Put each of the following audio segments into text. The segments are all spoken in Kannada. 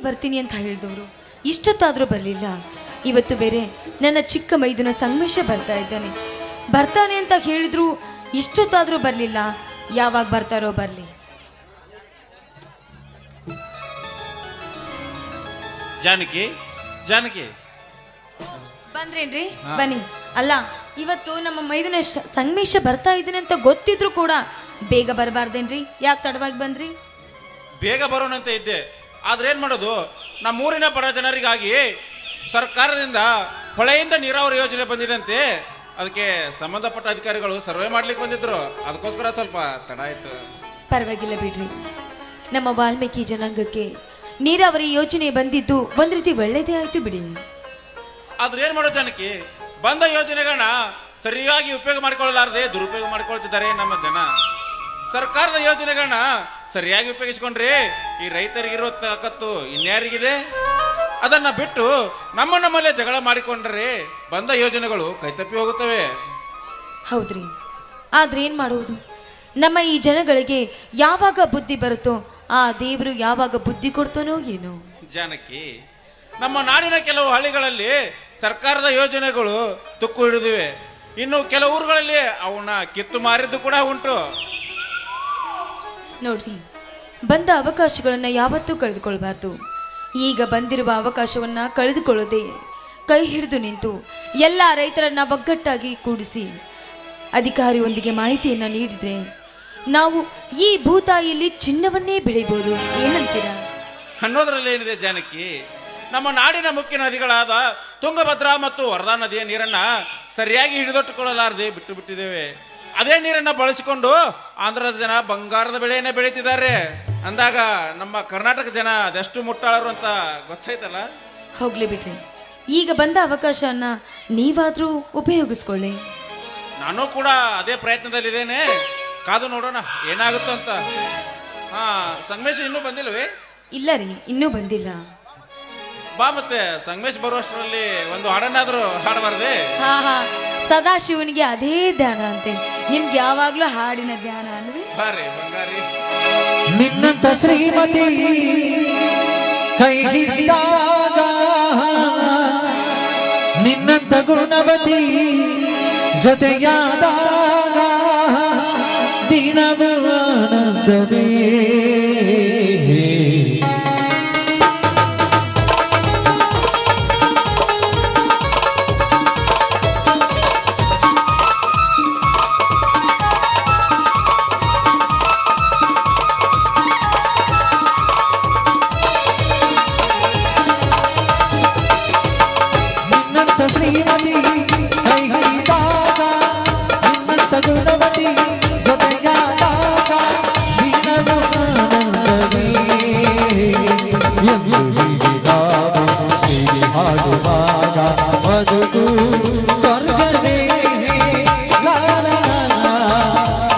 ಬರ್ತೀನಿ ಅಂತ ಹೇಳಿದವರು ಇಷ್ಟೊತ್ತಾದರೂ ಬರಲಿಲ್ಲ. ಇವತ್ತು ಬೇರೆ ನನ್ನ ಚಿಕ್ಕ ಮೈದನ ಸಂಗಮೇಶ ಬರ್ತಾ ಇದ್ದಾನೆ. ಬರ್ತಾನೆ ಅಂತ ಹೇಳಿದ್ರು ಇಷ್ಟೊತ್ತಾದರೂ ಬರಲಿಲ್ಲ. ಯಾವಾಗ ಬರ್ತಾರೋ ಬರಲಿ. ಜಾನಕಿ ಜಾನಕಿ ಬಂದ್ರೇನ್ರಿ? ಬನ್ನಿ. ಅಲ್ಲ, ಇವತ್ತು ನಮ್ಮ ಮೈದನ ಸಂಗಮೇಶ ಬರ್ತಾ ಇದ್ದಾನೆ ಅಂತ ಗೊತ್ತಿದ್ರು ಕೂಡ ಬೇಗ ಬರಬಾರ್ದೇನ್ರಿ? ಯಾಕೆ ತಡವಾಗಿ ಬಂದ್ರಿ? ಬೇಗ ಬರೋಣಂತ ಇದ್ದೆ, ಆದ್ರೆ ಏನ್ ಮಾಡೋದು, ನಮ್ಮೂರಿನ ಬಡ ಜನರಿಗಾಗಿ ಸರ್ಕಾರದಿಂದ ಹೊಳೆಯಿಂದ ನೀರಾವರಿ ಯೋಜನೆ ಬಂದಿದಂತೆ. ಅದಕ್ಕೆ ಸಂಬಂಧಪಟ್ಟ ಅಧಿಕಾರಿಗಳು ಸರ್ವೆ ಮಾಡ್ಲಿಕ್ಕೆ ಬಂದಿದ್ರು, ಅದಕ್ಕೋಸ್ಕರ ಸ್ವಲ್ಪ ತಡ ಆಯ್ತು. ಪರವಾಗಿಲ್ಲ ಬಿಡ್ರಿ. ನಮ್ಮ ವಾಲ್ಮೀಕಿ ಜನಾಂಗಕ್ಕೆ ನೀರಾವರಿ ಯೋಜನೆ ಬಂದಿದ್ದು ಒಂದ್ ರೀತಿ ಒಳ್ಳೇದೇ ಆಯ್ತು ಬಿಡಿ. ಆದ್ರೆ ಏನ್ ಮಾಡೋ ಜಾನಕಿ, ಬಂದ ಯೋಜನೆಗಳನ್ನ ಸರಿಯಾಗಿ ಉಪಯೋಗ ಮಾಡಿಕೊಳ್ಳಲಾರದೆ ದುರುಪಯೋಗ ಮಾಡಿಕೊಳ್ತಿದ್ದಾರೆ ನಮ್ಮ ಜನ. ಸರ್ಕಾರದ ಯೋಜನೆಗಳನ್ನ ಸರಿಯಾಗಿ ಉಪಯೋಗಿಸ್ಕೊಂಡ್ರೆ ಈ ರೈತರಿಗಿರೋ ತಾಕತ್ತು ಇನ್ಯಾರಿಗಿದೆ? ಅದನ್ನ ಬಿಟ್ಟು ನಮ್ಮಲ್ಲೇ ಜಗಳ ಮಾಡಿಕೊಂಡ್ರೆ ಬಂದ ಯೋಜನೆಗಳು ಕೈತಪ್ಪಿ ಹೋಗುತ್ತವೆ. ಹೌದ್ರಿ, ಆದ್ರೆ ಏನ್ ಮಾಡುವುದು? ನಮ್ಮ ಈ ಜನಗಳಿಗೆ ಯಾವಾಗ ಬುದ್ಧಿ ಬರುತ್ತೋ ಆ ದೇವರು ಯಾವಾಗ ಬುದ್ಧಿ ಕೊಡ್ತಾನೋ ಏನೋ. ಜಾನಕಿ, ನಮ್ಮ ನಾಡಿನ ಕೆಲವು ಹಳ್ಳಿಗಳಲ್ಲಿ ಸರ್ಕಾರದ ಯೋಜನೆಗಳು ತುಕ್ಕು ಹಿಡಿದಿವೆ. ಇನ್ನು ಕೆಲವು ಊರುಗಳಲ್ಲಿ ಅವನ್ನ ಕಿತ್ತು ಮಾರಿದ್ದು ಕೂಡ ಉಂಟು. ನೋಡ್ರಿ, ಬಂದ ಅವಕಾಶಗಳನ್ನ ಯಾವತ್ತೂ ಕಳೆದುಕೊಳ್ಬಾರ್ದು. ಈಗ ಬಂದಿರುವ ಅವಕಾಶವನ್ನ ಕಳೆದುಕೊಳ್ಳದೆ ಕೈ ಹಿಡಿದು ನಿಂತು ಎಲ್ಲ ರೈತರನ್ನ ಒಗ್ಗಟ್ಟಾಗಿ ಕೂಡಿಸಿ ಅಧಿಕಾರಿಯೊಂದಿಗೆ ಮಾಹಿತಿಯನ್ನ ನೀಡಿದ್ರೆ ನಾವು ಈ ಭೂತಾಯಿಯಲ್ಲಿ ಚಿನ್ನವನ್ನೇ ಬೆಳೆಯಬಹುದು. ಏನಂತೀರಾ? ಅನ್ನೋದ್ರಲ್ಲಿ ಏನಿದೆ ಜಾನಕಿ, ನಮ್ಮ ನಾಡಿನ ಮುಖ್ಯ ನದಿಗಳಾದ ತುಂಗಭದ್ರಾ ಮತ್ತು ವರದಾ ನದಿಯ ನೀರನ್ನ ಸರಿಯಾಗಿ ಹಿಡಿದೊಟ್ಟುಕೊಳ್ಳಲಾರದೆ ಬಿಟ್ಟು ಬಿಟ್ಟಿದ್ದೇವೆ. ಅದೇ ನೀರನ್ನ ಬಳಸಿಕೊಂಡು ಆಂಧ್ರದ ಜನ ಬಂಗಾರದ ಬೆಳೆಯನ್ನೇ ಬೆಳೀತಿದ್ದಾರೆ ಅಂದಾಗ ನಮ್ಮ ಕರ್ನಾಟಕ ಜನ ಅದೆಷ್ಟು ಮುಟ್ಟಾಳರು ಅಂತ ಗೊತ್ತಾಯ್ತಲ್ಲ. ಹೋಗ್ಲಿ ಬಿಡ್ರಿ, ಈಗ ಬಂದ ಅವಕಾಶನ ನೀವಾದ್ರೂ ಉಪಯೋಗಿಸ್ಕೊಳ್ಳಿ. ನಾನು ಕೂಡ ಅದೇ ಪ್ರಯತ್ನದಲ್ಲಿದ್ದೇನೆ, ಕಾದು ನೋಡೋಣ ಏನಾಗುತ್ತೋ ಅಂತ. ಸಂಗಮೇಶ್ ಇನ್ನೂ ಬಂದಿಲ್ವೇ? ಇಲ್ಲ ರೀ, ಇನ್ನೂ ಬಂದಿಲ್ಲ. ಬಾ, ಮತ್ತೆ ಸಂಗಮೇಶ್ ಬರುವಷ್ಟರಲ್ಲಿ ಒಂದು ಹಾಡನ್ನಾದ್ರೂ ಹಾಡಬಾರ್ದೆ? ಹಾ ಹಾ, ಸದಾ ಶಿವನಿಗೆ ಅದೇ ಧ್ಯಾನ ಅಂತೆ. ನಿಮ್ಗೆ ಯಾವಾಗ್ಲೂ ಹಾಡಿನ ಧ್ಯಾನ ಅಲ್ವೇ? ಬಾರಿ ಬಂಗಾರಿ, ನಿನ್ನಂತ ಶ್ರೀಮತಿ ಕೈ ಹಿಡಿದಾಗ, ನಿನ್ನಂತ ಗುಣವತಿ ಜೊತೆಯಾದಾಗ ದಿನವೂ ಆನಂದವೇ. ಶ್ರೀಮತಿ ಕೈ ಹಿಡಿದಾಗ, ನಿನ್ನಂತ ಗುಣವತಿ ಜೊತೆಯಾದಾಗ ದಿನವೂ ಆನಂದವೇ. ಎಂದು ಹೀಗೆ ಹಾಡುವಾಗ ಬದುಕು ಸ್ವರ್ಗವೇ. ಲಾ ಲಾ ಲಾ,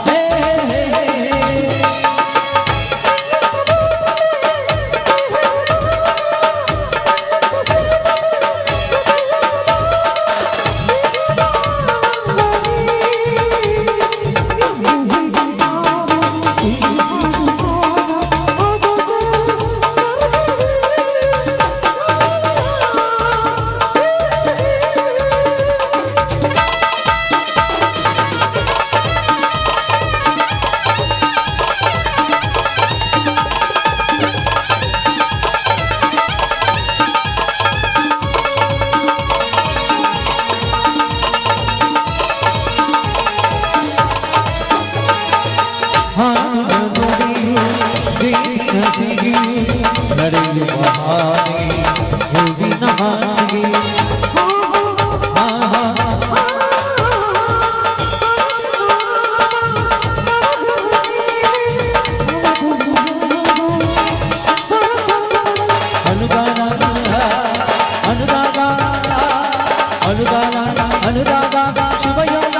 ಹೇ ಹೇ ಹೇ. ನಡೆಯುವ ಹಾಗೆ ಹೂವಿನ ಹಾಸಿಗೆ ಅನುದಾನ ಅನುರಾಗ ಅನುದಾನ ಅನುರಾಗ ಶಿವಯೋಗ.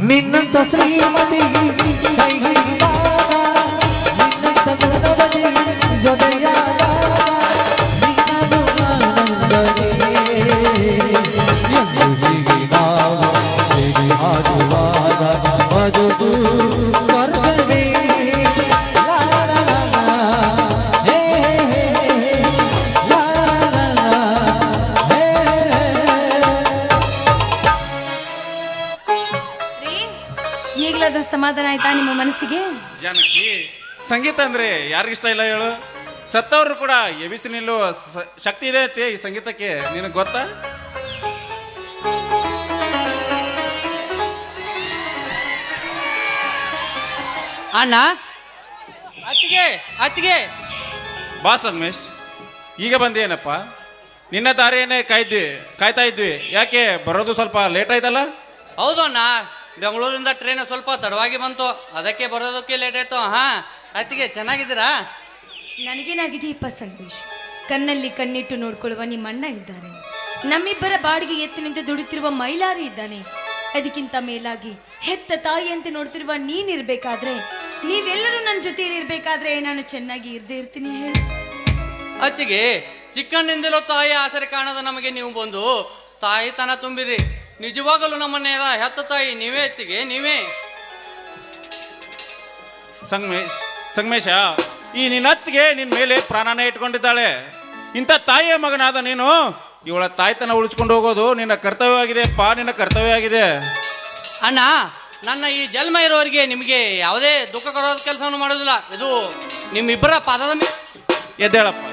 ನಿನ್ನಂತ ಶ್ರೀಮತಿ ಕೈ ಹಿಡಿದಾಗ, ನಿನ್ನಂತ ಗುಣವತಿ ಜೊತೆಯಾದಾಗ ದಿನವೂ ಆನಂದವೇ. ಎಂದು ಹೀಗೆ ನಾವು ಹೀಗೆ ಹಾಡುವಾಗ ಆಗುವುದು ಸ್ವರ್ಗವೇ. ಲಾ ಲಾ ಲಾ ಲಾ. ಹೇ ಹೇ ಹೇ ಹೇ. ಲಾ ಲಾ ಲಾ ಲಾ. ಹೇ ಹೇ ಹೇ. ಈಗಲಾದ್ರೂ ಸಮಾಧಾನ ಆಯ್ತಾ ನಿಮ್ಮ ಮನಸ್ಸಿಗೆ? ಜಾನಕಿ, ಸಂಗೀತ ಅಂದ್ರೆ ಯಾರಿಗಿಷ್ಟ ಇಲ್ಲ ಹೇಳು? ಸತ್ತವರು ಕೂಡ ಎಬಿಸಿ ನಿಲ್ಲುವ ಶಕ್ತಿ ಇದೆ ಐತಿ ಈ ಸಂಗೀತಕ್ಕೆ, ನಿನಗೆ ಗೊತ್ತಾ? ಅಣ್ಣ, ಅತ್ತಿಗೆ ಅತ್ತಿಗೆ. ಬಾ ಸಂಗಮೇಶ್, ಈಗ ಬಂದೇನಪ್ಪ? ನಿನ್ನ ದಾರಿಯನ್ನೇ ಕಾಯ್ತಾ ಇದ್ವಿ. ಯಾಕೆ ಬರೋದು ಸ್ವಲ್ಪ ಲೇಟ್ ಆಯ್ತಲ್ಲ? ಹೌದು ಅಣ್ಣ, ಬೆಂಗಳೂರಿಂದ ಟ್ರೈನ್ ಸ್ವಲ್ಪ ತಡವಾಗಿ ಬಂತು, ಅದಕ್ಕೆ ಬರೋದಕ್ಕೆ ಲೇಟ್ ಆಯ್ತು. ಹಾ ಅತ್ತಿಗೆ, ಚೆನ್ನಾಗಿದ್ದೀರಾ? ನನಗೇನಾಗಿದೆಯಪ್ಪ ಸಂತೋಷ್, ಕಣ್ಣಲ್ಲಿ ಕಣ್ಣಿಟ್ಟು ನೋಡ್ಕೊಳ್ಳುವ ನಿಮ್ಮ ಅಣ್ಣ ಇದ್ದಾನೆ, ನಮ್ಮಿಬ್ಬರ ಬಾಡಿಗೆ ಎತ್ತು ನಿಂತು ದುಡಿತಿರುವ ಮೈಲಾರಿ ಇದ್ದಾನೆ. ಅದಕ್ಕಿಂತ ಮೇಲಾಗಿ ಹೆತ್ತ ತಾಯಿಯಂತೆ ನೋಡ್ತಿರುವ ನೀನಿರ್ಬೇಕಾದ್ರೆ, ನೀವೆಲ್ಲರೂ ನನ್ನ ಜೊತೆಯಲ್ಲಿ ಇರ್ಬೇಕಾದ್ರೆ ನಾನು ಚೆನ್ನಾಗಿ ಇರ್ದೇ ಇರ್ತೀನಿ ಹೇಳಿ? ಅತ್ತಿಗೆ, ಚಿಕ್ಕಣ್ಣಿಂದಲೂ ತಾಯಿ ಆಸರೆ ಕಾಣದ ನಮಗೆ ನೀವು ಬಂದು ತಾಯಿತನ ತುಂಬಿರಿ. ನಿಜವಾಗಲೂ ನಮ್ಮನ್ನೆಲ್ಲ ಹೆತ್ತ ತಾಯಿ ನೀವೇ ಅತ್ತಿಗೆ, ನೀವೇ. ಸಂಗಮೇಶ, ಈ ನಿನ್ನ ಅತ್ತಿಗೆ ನಿನ್ನ ಮೇಲೆ ಪ್ರಾಣನೇ ಇಟ್ಕೊಂಡಿದ್ದಾಳೆ. ಇಂಥ ತಾಯಿಯ ಮಗನಾದ ನೀನು ಇವಳ ತಾಯ್ತನ ಉಳಿಸ್ಕೊಂಡು ಹೋಗೋದು ನಿನ್ನ ಕರ್ತವ್ಯವಾಗಿದೆಪ್ಪ, ನಿನ್ನ ಕರ್ತವ್ಯ ಆಗಿದೆ. ಅಣ್ಣ, ನನ್ನ ಈ ಜನ್ಮ ಇರೋರಿಗೆ ನಿಮಗೆ ಯಾವುದೇ ದುಃಖ ಕೊಡೋದ ಕೆಲಸವನ್ನು ಮಾಡೋದಿಲ್ಲ. ಇದು ನಿಮ್ಮಿಬ್ಬರ ಪಾದದ ಮೇಲೆ. ಎದ್ದೇಳಪ್ಪ.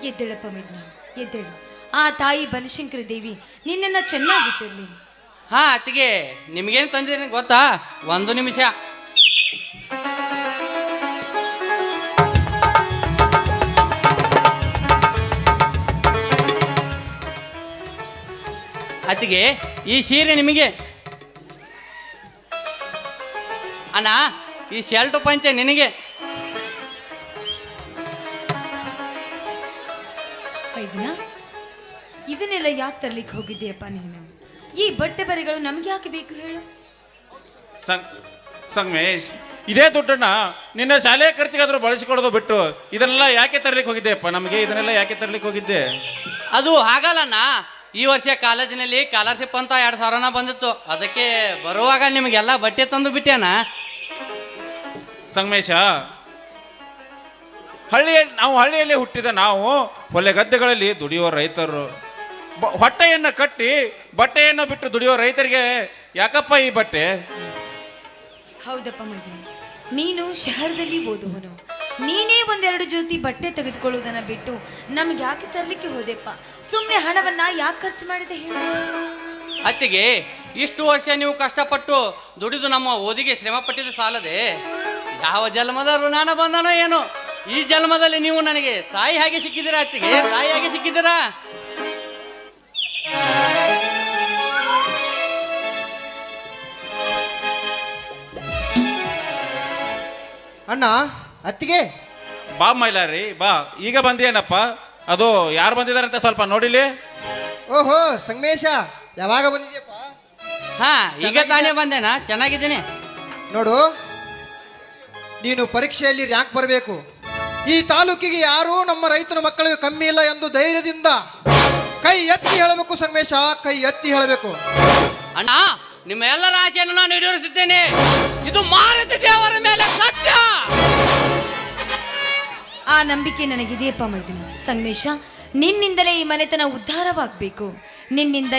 ಎದ್ದೇಳಪ್ಪ ಮಿದ್ನ, ಎದ್ದೇಳು. ಆ ತಾಯಿ ಬನಶಂಕರಿ ದೇವಿ ನಿನ್ನನ್ನು ಚೆನ್ನಾಗಿಟ್ಟಿರ್ಲಿ. ಹಾ ಅತ್ತಿಗೆ, ನಿಮಗೇನು ತಂದಿದ್ದೀನಿ ಗೊತ್ತಾ? ಒಂದು ನಿಮಿಷ. ಅತ್ತಿಗೆ, ಈ ಸೀರೆ ನಿಮಗೆ. ಅಣ್ಣ, ಈ ಶರ್ಟು ಪಂಚೆ ನಿನಗೆ. ಇದನ್ನ ಇದನ್ನೆಲ್ಲ ಯಾಕೆ ತರ್ಲಿಕ್ಕೆ ಹೋಗಿದ್ದೀಯಪ್ಪ ನೀನು? ಈ ಬಟ್ಟೆ ಬರೆಗಳು ನಮ್ಗೆ ಯಾಕೆ ಬೇಕು ಹೇಳು? ಸಂಗಮೇಶ್, ಇದೇ ದುಡ್ಡನ್ನ ನಿನ್ನ ಶಾಲೆಯ ಖರ್ಚಿಗಾದ್ರೂ ಬಳಸಿಕೊಡೋದು ಬಿಟ್ಟು ಇದನ್ನೆಲ್ಲ ಯಾಕೆ ತರ್ಲಿಕ್ಕೆ ಹೋಗಿದ್ದೆಪ್ಪ? ನಮಗೆ ಇದನ್ನೆಲ್ಲ ಯಾಕೆ ತರ್ಲಿಕ್ಕೆ ಹೋಗಿದ್ದೆ? ಅದು ಹಾಗಲ್ಲಣ್ಣ, ಈ ವರ್ಷ ಕಾಲೇಜಿನಲ್ಲಿ ಸ್ಕಾಲರ್ಶಿಪ್ ಅಂತ 2,000 ಬಂದಿತ್ತು, ಅದಕ್ಕೆ ಬರುವಾಗ ನಿಮಗೆಲ್ಲ ಬಟ್ಟೆ ತಂದು ಬಿಟ್ಟೆನಾ. ಸಂಗಮೇಶ, ನಾವು ಹಳ್ಳಿಯಲ್ಲಿ ಹುಟ್ಟಿದ ನಾವು ಹೊಲೆ ಗದ್ದೆಗಳಲ್ಲಿ ದುಡಿಯುವ ರೈತರು. ಹೊಟ್ಟೆಯನ್ನು ಕಟ್ಟಿ ಬಟ್ಟೆಯನ್ನು ಬಿಟ್ಟು ದುಡಿಯುವ ರೈತರಿಗೆ ಯಾಕಪ್ಪ ಈ ಬಟ್ಟೆ? ಹೌದಪ್ಪ ಮಗನೇ, ನೀನು ಶಹರದಲ್ಲಿ ಓದುವನು, ನೀನೇ ಒಂದೆರಡು ಜೊತೆ ಬಟ್ಟೆ ತೆಗೆದುಕೊಳ್ಳುವುದನ್ನ ಬಿಟ್ಟು ನಮ್ಗೆ ಯಾಕೆ ತರಲಿಕ್ಕೆ ಹೋದೆಪ್ಪ? ಸುಮ್ಮನೆ ಹಣವನ್ನ ಯಾಕೆ ಖರ್ಚು ಮಾಡಿದೆ ಹೇಳು? ಅತ್ತಿಗೆ, ಇಷ್ಟು ವರ್ಷ ನೀವು ಕಷ್ಟಪಟ್ಟು ದುಡಿದು ನಮ್ಮ ಓದಿಗೆ ಶ್ರಮ ಪಟ್ಟಿದ್ದು ಸಾಲದೆ ಯಾವ ಜನ್ಮದ ಋಣಾನ ಬಂದನೋ ಏನೋ, ಈ ಜನ್ಮದಲ್ಲಿ ನೀವು ನನಗೆ ತಾಯಿ ಹಾಗೆ ಸಿಕ್ಕಿದ್ದೀರಾ ಅತ್ತಿಗೆ, ತಾಯಿ ಹಾಗೆ ಸಿಕ್ಕಿದ್ದೀರಾ. ಅಣ್ಣ, ಅತ್ತಿಗೆ. ಬಾ ಮೈಲಾರಿ, ಬಾ. ಈಗ ಬಂದೇನಪ್ಪ? ಅದು ಯಾರು ಬಂದಿದಾರಂತ ಸ್ವಲ್ಪ ನೋಡಿಲಿ. ಓಹೋ ಸಂಗಮೇಶ, ಯಾವಾಗ ಬಂದಿದ್ಯಪ್ಪ? ಹಾ, ಈಗ ತಾನೇ ಬಂದೇನಾ? ಚೆನ್ನಾಗಿದ್ದೀನಿ. ನೋಡು, ನೀನು ಪರೀಕ್ಷೆಯಲ್ಲಿ ರ್ಯಾಂಕ್ ಬರಬೇಕು. ಈ ತಾಲೂಕಿಗೆ ಯಾರೂ ನಮ್ಮ ರೈತನ ಮಕ್ಕಳಿಗೆ ಕಮ್ಮಿ ಇಲ್ಲ ಎಂದು ಧೈರ್ಯದಿಂದ ಕೈ ಎತ್ತಿ ಹೇಳಬೇಕು ಸಂಗಮೇಶ, ಕೈ ಎತ್ತಿ ಹೇಳಬೇಕು. ಅಣ್ಣ, ನಿಮ್ಮ ಎಲ್ಲರ ಆಚೆಯನ್ನು ನಾನು ಈಡೇರಿಸುತ್ತೇನೆ. ಇದು ಮಾರುತಿ ದೇವರ ಮೇಲೆ ಸತ್ಯ. ಆ ನಂಬಿಕೆ ನನಗಿದೆಯಪ್ಪ ಮೈದಿನ. ಸಂಗಮೇಶ, ನಿನ್ನಿಂದಲೇ ಈ ಮನೆತನ ಉದ್ಧಾರವಾಗಬೇಕು, ನಿನ್ನಿಂದ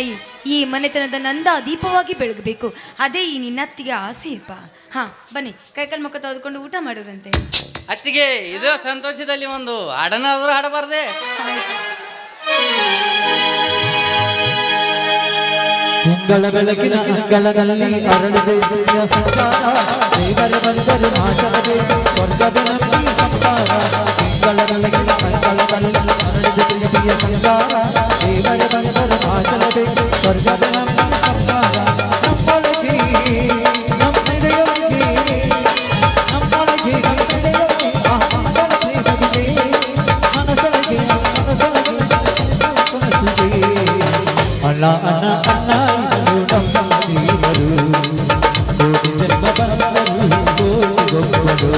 ಈ ಮನೆತನದ ನಂದ ದೀಪವಾಗಿ ಬೆಳಗಬೇಕು. ಅದೇ ಈ ನಿನ್ನತ್ತಿಗೆ ಆಸೆಯಪ್ಪ. ಹಾ ಬನ್ನಿ, ಕೈಕಾಲು ಮುಖ ತೆಗೆದುಕೊಂಡು ಊಟ ಮಾಡೋರಂತೆ. ಅತ್ತಿಗೆ, ಇದೇ ಸಂತೋಷದಲ್ಲಿ ಒಂದು ಹಾಡನಾದ್ರೂ ಹಾಡಬಾರ್ದೆ? ತಿಂಗಳ ಬೆಳಕಿನ ಅಂಗಳದಲ್ಲಿ ಅರಳಿದೆ ಪ್ರಿಯ ಸಂಸಾರ, ದೇವರ ಬಂದರು ಮಾತನದೆ ಸ್ವರ್ಗದ ನಂಬಿ ಸಂಸಾರ. ತಿಂಗಳ ಬೆಳಕಿನ ಅಂಗಳದಲ್ಲಿ ಅರಳಿದೆ ಪ್ರಿಯ ಸಂಸಾರ, ದೇವರ ಬಂದರು ಮಾತನದೆ ಸ್ವರ್ಗದ ನಂಬಿ ಸಂಸಾರ. ನಮ್ಮೊಳಗೆ ನಮ್ಮಿದೆಯೊಳಗೆ ನಮ್ಮೊಳಗೆ ನಮ್ಮಿದೆಯೊಳಗೆ ಮನಸೊಳಗೆ ಮನಸೊಳಗೆ ಕನಸಿದೆ. ಅಣ್ಣ ಅಣ್ಣ ಅಣ್ಣ ಇವರು ನಮ್ಮ ದೇವರು, ಕೋಟಿ ಜನ್ಮ ಬಂದರು ಕೋಟಿ ಗೊಬ್ಬರು.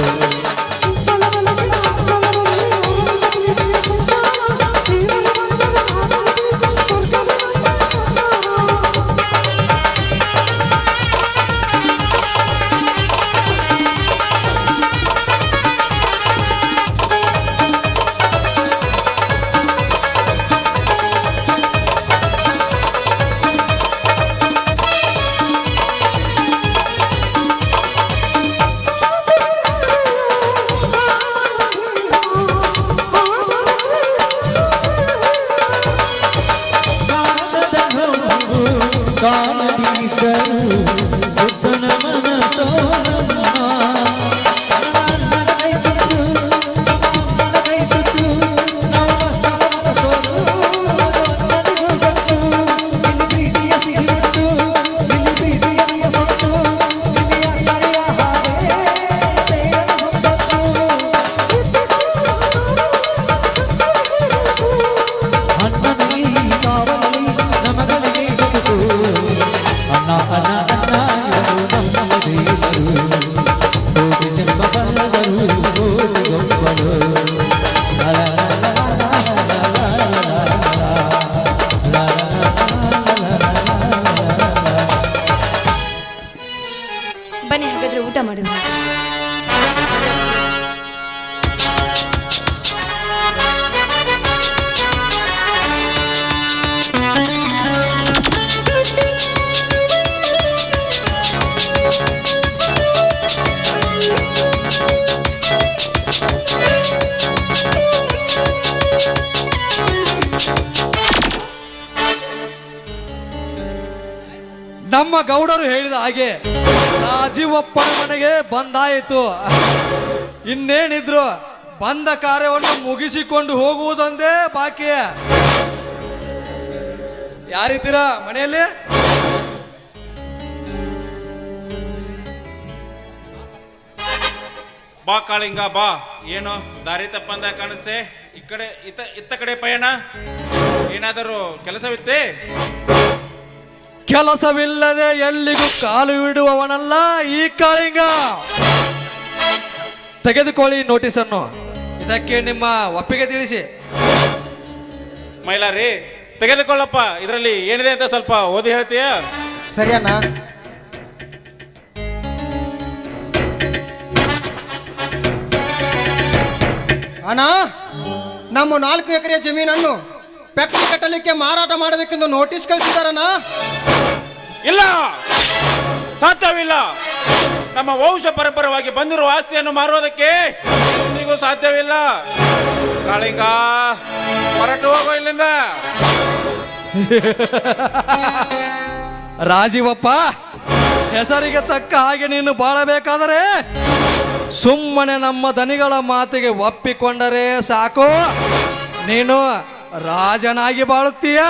ಕಾಣದಿದ್ದರು ಬುದ್ಧನ ಮನಸ್ಸೋ ಬನ್ನಿ ಹಾಗಾದ್ರೆ ಊಟ ಮಾಡುವ. ನಮ್ಮ ಗೌಡರು ಹೇಳಿದ ಹಾಗೆ ರಾಜೀವಪ್ಪನ ಮನೆಗೆ ಬಂದಾಯಿತು. ಇನ್ನೇನಿದ್ರು ಬಂದ ಕಾರ್ಯವನ್ನು ಮುಗಿಸಿಕೊಂಡು ಹೋಗುವುದೊಂದೇ ಬಾಕಿ. ಯಾರಿದ್ದೀರಾ ಮನೆಯಲ್ಲಿ? ಬಾ ಕಾಳಿಂಗ ಬಾ. ಏನು ದಾರಿ ತಪ್ಪಂದ ಕಾಣಿಸ್ತೆ? ಈ ಕಡೆ ಇತ್ತ ಕಡೆ ಪಯಣ. ಏನಾದರೂ ಕೆಲಸವಿತ್ತೆ? ಕೆಲಸವಿಲ್ಲದೆ ಎಲ್ಲಿಗೂ ಕಾಲು ಇಡುವವನಲ್ಲ ಈ ಕಾಳಿಂಗ. ತೆಗೆದುಕೊಳ್ಳಿ ನೋಟಿಸನ್ನು. ಇದಕ್ಕೆ ನಿಮ್ಮ ಒಪ್ಪಿಗೆ ತಿಳಿಸಿ. ಮೈಲಾರಿ ತೆಗೆದುಕೊಳ್ಳಪ್ಪ. ಇದರಲ್ಲಿ ಏನಿದೆ ಅಂತ ಸ್ವಲ್ಪ ಓದಿ ಹೇಳ್ತೀಯಾ? ಸರಿ ಅಣ್ಣ. ಅಣ್ಣ, ನಮ್ಮ 4 ಎಕರೆ ಜಮೀನನ್ನು ಫ್ಯಾಕ್ಟರಿ ಕಟ್ಟಲಿಕ್ಕೆ ಮಾರಾಟ ಮಾಡಬೇಕೆಂದು ನೋಟಿಸ್ ಕಳಿಸಿದಾರಣ್ಣ. ಇಲ್ಲ, ಸಾಧ್ಯವಿಲ್ಲ. ನಮ್ಮ ವಂಶ ಪರಂಪರವಾಗಿ ಬಂದಿರುವ ಆಸ್ತಿಯನ್ನು ಮಾರುವುದಕ್ಕೆ ಇಂದಿಗೂ ಸಾಧ್ಯವಿಲ್ಲ. ಕಾಳಿಂಗ, ಹೊರಟು ಹೋಗೋ ಇಲ್ಲಿಂದ. ರಾಜೀವಪ್ಪ, ಹೆಸರಿಗೆ ತಕ್ಕ ಹಾಗೆ ನೀನು ಬಾಳಬೇಕಾದರೆ ಸುಮ್ಮನೆ ನಮ್ಮ ದನಿಗಳ ಮಾತಿಗೆ ಒಪ್ಪಿಕೊಂಡರೆ ಸಾಕು. ನೀನು ರಾಜನಾಗಿ ಬಾಳುತ್ತೀಯ.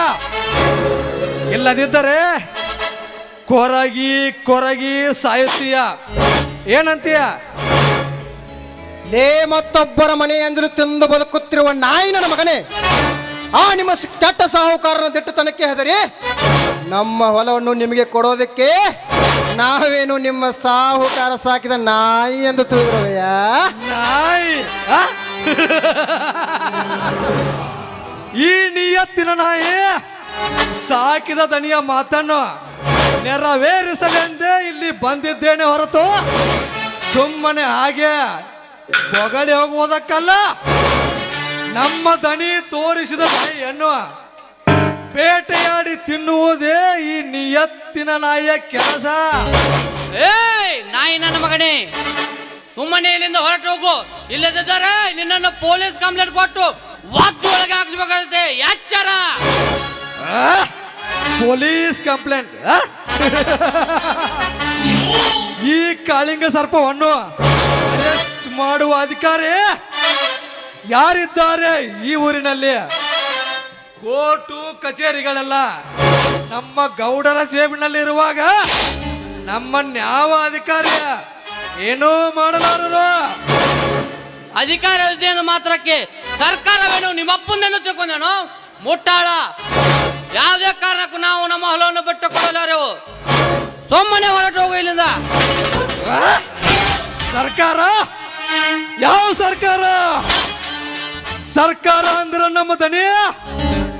ಇಲ್ಲದಿದ್ದರೆ ಕೊರಗಿ ಕೊರಗಿ ಸಾಯುತ್ತೀಯ. ಏನಂತೀಯ? ಲೇ, ಮತ್ತೊಬ್ಬರ ಮನೆ ಎಂದಲು ತಿಂದು ಬದುಕುತ್ತಿರುವ ನಾಯಿ ನನ್ನ ಮಗನೇ, ಆ ನಿಮ್ಮ ಕೆಟ್ಟ ಸಾಹುಕಾರನ ದಿಟ್ಟತನಕ್ಕೆ ಹೆದರಿ ನಮ್ಮ ಹೊಲವನ್ನು ನಿಮಗೆ ಕೊಡೋದಕ್ಕೆ ನಾವೇನು ನಿಮ್ಮ ಸಾಹುಕಾರ ಸಾಕಿದ ನಾಯಿ ಎಂದು ತಿಳಿದಿರುವೆಯ? ನಾಯಿ? ಆ? ಈ ನಿಯತ್ತಿನ ನಾಯಿ ಸಾಕಿದ ದನಿಯ ಮಾತನ್ನು ನೆರವೇರಿಸಲೆಂದೇ ಇಲ್ಲಿ ಬಂದಿದ್ದೇನೆ ಹೊರತು ಸುಮ್ಮನೆ ಹಾಗೆ ಹೊಗಳಿ ಹೋಗುವುದಕ್ಕಲ್ಲ. ನಮ್ಮ ದನಿ ತೋರಿಸಿದ ನಾಯಿಯನ್ನು ಬೇಟೆಯಾಡಿ ತಿನ್ನುವುದೇ ಈ ನಿಯತ್ತಿನ ನಾಯಿಯ ಕೆಲಸ. ಏಯ್ ನಾಯಿ ನನ್ನ ಮಗನೇ, ಸುಮ್ಮನೆ ಇಲ್ಲಿಂದ ಹೊರಟು ಹೋಗು. ಇಲ್ಲದಿದ್ದರೆ ನಿನ್ನನ್ನು ಪೊಲೀಸ್ ಕಂಪ್ಲೇಂಟ್ ಕೊಟ್ಟು ವಾದ್ದು ಒಳಗೆ ಹಾಕ್ಬೇಕಾಗುತ್ತೆ. ಎಚ್ಚರ. Police complaint? ಈ ಕಾಳಿಂಗ ಸರ್ಪವನ್ನು ಅರೆಸ್ಟ್ ಮಾಡುವ ಅಧಿಕಾರಿ ಯಾರಿದ್ದಾರೆ ಈ ಊರಿನಲ್ಲಿ? ಕೋರ್ಟು ಕಚೇರಿಗಳೆಲ್ಲ ನಮ್ಮ ಗೌಡರ ಜೇಬಿನಲ್ಲಿರುವಾಗ ನಮ್ಮನ್ಯಾವ ಅಧಿಕಾರಿ ಏನೂ ಮಾಡಲಾರರು. ಅಧಿಕಾರ ಇದ್ದೇನು ಮಾತ್ರಕ್ಕೆ ಸರ್ಕಾರವೇನು ನಿಮ್ಮಪ್ಪಂದೆಂದು ತಿಳ್ಕೊಂಡೇನು? ಮುಟ್ಟಾಳ. ಯಾವುದೇ ಕಾರಣಕ್ಕೂ ನಾವು ನಮ್ಮ ಹೊಲವನ್ನು ಬಿಟ್ಟು ಕೊಡಲಾರೆವು. ಸುಮ್ಮನೆ ಹೊರಟು ಹೋಗು ಇಲ್ಲಿಂದ. ಸರ್ಕಾರ? ಯಾವ ಸರ್ಕಾರ? ಸರ್ಕಾರ ಅಂದ್ರ ನಮ್ಮ ದನಿ,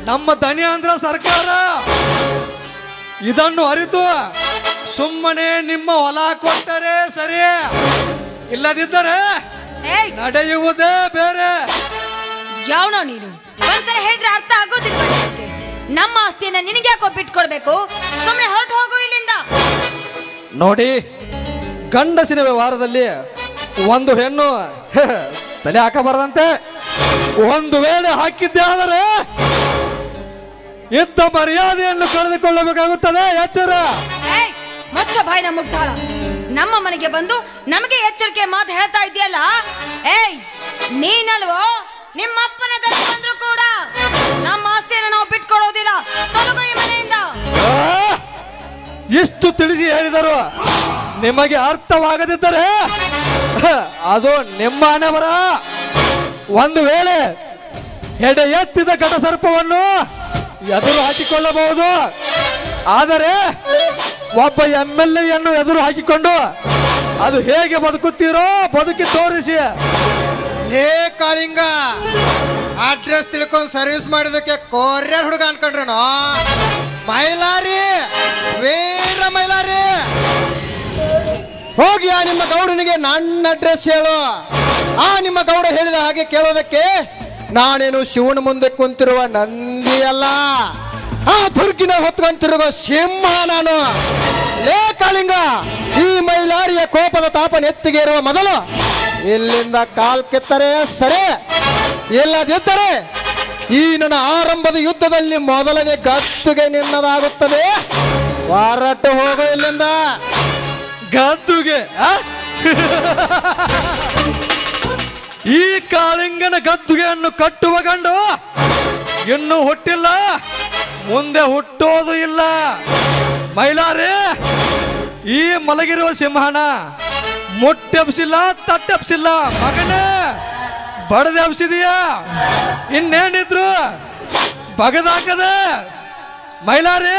ನಮ್ಮ ದನಿ ಅಂದ್ರ ಸರ್ಕಾರ. ಇದನ್ನು ಅರಿತು ಸುಮ್ಮನೆ ನಿಮ್ಮ ಹೊಲ ಕೊಟ್ಟರೆ ಸರಿ, ಇಲ್ಲದಿದ್ದರೆ ನಡೆಯುವುದೇ ಬೇರೆ. ಯಾವನೋ ನೀನು? ಒಂದ್ಸಲ ಹೇಳಿದ್ರೆ ಅರ್ಥ ಆಗೋದಿಲ್ಲ. ನಮ್ಮ ಆಸ್ತಿಯನ್ನ ನಿನಗೆ ಯಾಕೋ ಬಿಟ್ಕೊಡ್ಬೇಕು? ಸುಮ್ಮನೆ ಹೊರಟು ಹೋಗು ಇಲ್ಲಿಂದ. ನೋಡಿ, ಗಂಡಸಿನ ವ್ಯವಹಾರದಲ್ಲಿ ಒಂದು ಹೆಣ್ಣು ತಲೆ ಹಾಕಬಾರದಂತೆ. ಒಂದು ವೇಳೆ ಹಾಕಿದ್ದೆ ಆದರೆ ಇದ್ದ ಮರ್ಯಾದೆಯನ್ನು ಕಳೆದುಕೊಳ್ಳಬೇಕಾಗುತ್ತದೆ. ಎಚ್ಚರ. ಏಯ್ ಮುಚ್ಚ ಬಾಯಿನ ಮುಟ್ಟಾಳ. ನಮ್ಮ ಮನೆಗೆ ಬಂದು ನಮಗೆ ಎಚ್ಚರಿಕೆ ಮಾತು ಹೇಳ್ತಾ ಇದೆಯಲ್ಲ. ಏಯ್ ನೀನಲ್ವೋ ನಿಮ್ಮ ಅಪ್ಪನ ದನ ಬಂದ್ರು ಕೂಡ ನಮ್ಮ ಆಸ್ತಿಯನ್ನು ನಾವು ಬಿಟ್ಕೊಡೋದಿಲ್ಲ. ತೊಲಗು ಈ ಮನೆಯಿಂದ. ಇಷ್ಟು ತಿಳಿಸಿ ಹೇಳಿದರು ನಿಮಗೆ ಅರ್ಥವಾಗದಿದ್ದರೆ ಅದು ನಿಮ್ಮ ಹಣೆ ಬರ. ಒಂದು ವೇಳೆ ಹೆಡೆ ಎತ್ತಿದ ಘಟಸರ್ಪವನ್ನು ಎದುರು ಹಾಕಿಕೊಳ್ಳಬಹುದು, ಆದರೆ ಒಬ್ಬ MLA ಯನ್ನು ಎದುರು ಹಾಕಿಕೊಂಡು ಅದು ಹೇಗೆ ಬದುಕುತ್ತೀರೋ ಬದುಕಿ ತೋರಿಸಿ. ಲೇ ಕಾಳಿಂಗ, ಅಡ್ರೆಸ್ ತಿಳ್ಕೊಂಡು ಸರ್ವಿಸ್ ಮಾಡಿದಕ್ಕೆ ಕೊರಿಯರ್ ಹುಡುಗ ಅನ್ಕೊಂಡ್ರೇನೋ? ಮೈಲಾರಿ, ವೀರ ಮೈಲಾರಿ, ಹೋಗಿ ಆ ನಿಮ್ಮ ಗೌಡನಿಗೆ ನನ್ನ ಅಡ್ರೆಸ್ ಹೇಳು. ಆ ನಿಮ್ಮ ಗೌಡ ಹೇಳಿದ ಹಾಗೆ ಕೇಳೋದಕ್ಕೆ ನಾನೇನು ಶಿವನ ಮುಂದೆ ಕುಂತಿರುವ ನಂದಿ ಅಲ್ಲ, ಆ ದುರ್ಗಿನ ಹೊತ್ಕೊಂತಿರುವ ಸಿಂಹ ನಾನು. ಲೇ ಕಾಳಿಂಗ, ಈ ಮೈಲಾರಿಯ ಕೋಪದ ತಾಪ ನೆತ್ತಿಗೆ ಇರುವ ಮೊದಲು ಇಲ್ಲಿಂದ ಕಾಲ್ ಕೆತ್ತರೆ ಸರಿ, ಇಲ್ಲದಿದ್ದರೆ ಈ ನನ್ನ ಆರಂಭದ ಯುದ್ಧದಲ್ಲಿ ಮೊದಲನೇ ಗದ್ದುಗೆ ನಿನ್ನದಾಗುತ್ತದೆ. ಹೊರಟು ಹೋಗು ಇಲ್ಲಿಂದ. ಗದ್ದುಗೆ? ಈ ಕಾಳಿಂಗನ ಗದ್ದುಗೆಯನ್ನು ಕಟ್ಟುವ ಗಂಡು ಇನ್ನೂ ಹುಟ್ಟಿಲ್ಲ, ಮುಂದೆ ಹುಟ್ಟೋದು ಇಲ್ಲ. ಮೈಲಾರಿ, ಈ ಮಲಗಿರುವ ಸಿಂಹನ ಮುಟ್ಟೆಬ್ಸಿಲ್ಲ, ತಟ್ಟೆಬ್ಸಿಲ್ಲ, ಮಗನೇ ಬಡದೆಬ್ಸಿದೀಯಾ. ಇನ್ನೇನಿದ್ರು ಬಗದಾಕದೆ. ಮೈಲಾರಿ,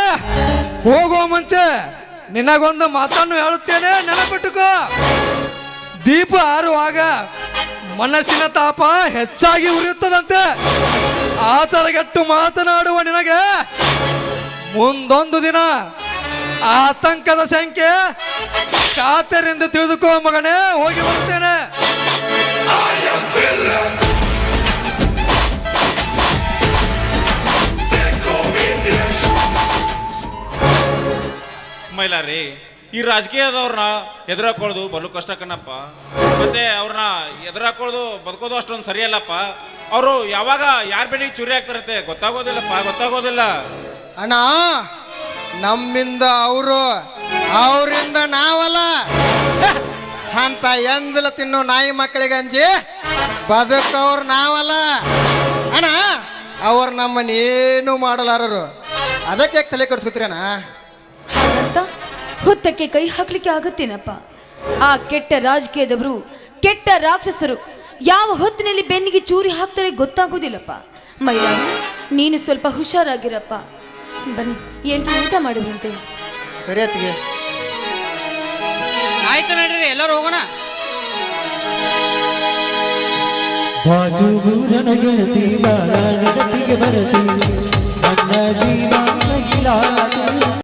ಹೋಗುವ ಮುಂಚೆ ನಿನಗೊಂದು ಮಾತನ್ನು ಹೇಳುತ್ತೇನೆ, ನೆನಪಿಟ್ಟುಕೋ. ದೀಪ ಹಾರುವಾಗ ಮನಸ್ಸಿನ ತಾಪ ಹೆಚ್ಚಾಗಿ ಉರಿಯುತ್ತದಂತೆ. ಆ ತರಗೆಟ್ಟು ಮಾತನಾಡುವ ನಿನಗೆ ಮುಂದೊಂದು ದಿನ ಆತಂಕದ ಸಂಖ್ಯೆ ಕಾತರಿಂದ ತಿಳಿದುಕೋ ಮಗನೇ. ಹೋಗಿ ಬರುತ್ತೇನೆ. ಮೈಲಾರಿ, ಈ ರಾಜಕೀಯದವ್ರನ್ನ ಎದುರಾಕೊಳ್ಳೋದು ಬಲು ಕಷ್ಟ ಕಣಪ್ಪ. ಮತ್ತೆ ಅವ್ರನ್ನ ಎದುರಾಕೊಳ್ಳೋದು ಬದುಕೋದು ಅಷ್ಟೊಂದು ಸರಿಯಲ್ಲಪ್ಪ. ಅವರು ಯಾವಾಗ ಯಾರ ಬೆಳಿಗ್ಗೆ ಚೂರಿ ಆಗ್ತಾರತ್ತೆ ಗೊತ್ತಾಗೋದಿಲ್ಲಪ್ಪ, ಗೊತ್ತಾಗೋದಿಲ್ಲ. ಅಣ್ಣ, ನಮ್ಮಿಂದ ಅವರು, ಅವರಿಂದ ನಾವಲ್ಲ. ಅಂತ ಎಂಜಲ ತಿನ್ನೋ ನಾಯಿ ಮಕ್ಕಳಿಗೆ ಅಂಜಿ ಬದುಕವ್ರು ನಾವಲ್ಲ ಅಣ್ಣ. ಅವ್ರು ನಮ್ಮನ್ನೇನು ಮಾಡಲಾರರು, ಅದಕ್ಕೆ ಯಾಕೆ ತಲೆ ಕೆಡಿಸ್ಕೊತೀರಣ್ಣ? ಹಾಗಂತ ಹುತ್ತಕ್ಕೆ ಕೈ ಹಾಕ್ಲಿಕ್ಕೆ ಆಗುತ್ತೇನಪ್ಪ? ಆ ಕೆಟ್ಟ ರಾಜಕೀಯದವರು, ಕೆಟ್ಟ ರಾಕ್ಷಸರು ಯಾವ ಹೊತ್ತಿನಲ್ಲಿ ಬೆನ್ನಿಗೆ ಚೂರಿ ಹಾಕ್ತಾರೆ ಗೊತ್ತಾಗೋದಿಲ್ಲಪ್ಪ. ಮೈಲಾರಿ, ನೀನು ಸ್ವಲ್ಪ ಹುಷಾರಾಗಿರಪ್ಪ. ಬನ್ನಿ, ಏನ್ರು ಊಟ ಮಾಡುವಂತೆ. ಸರಿ ಅತ್ತಿಗೆ. ಆಯ್ತು ನಡ್ರಿ, ಎಲ್ಲರೂ ಹೋಗೋಣ. ಬಾಜುಗೂರನ ಗೆಳತಿ ಬಾಳ ನಡತಿಗೆ ಬರತಿ, ನನ್ನ ಜೀವ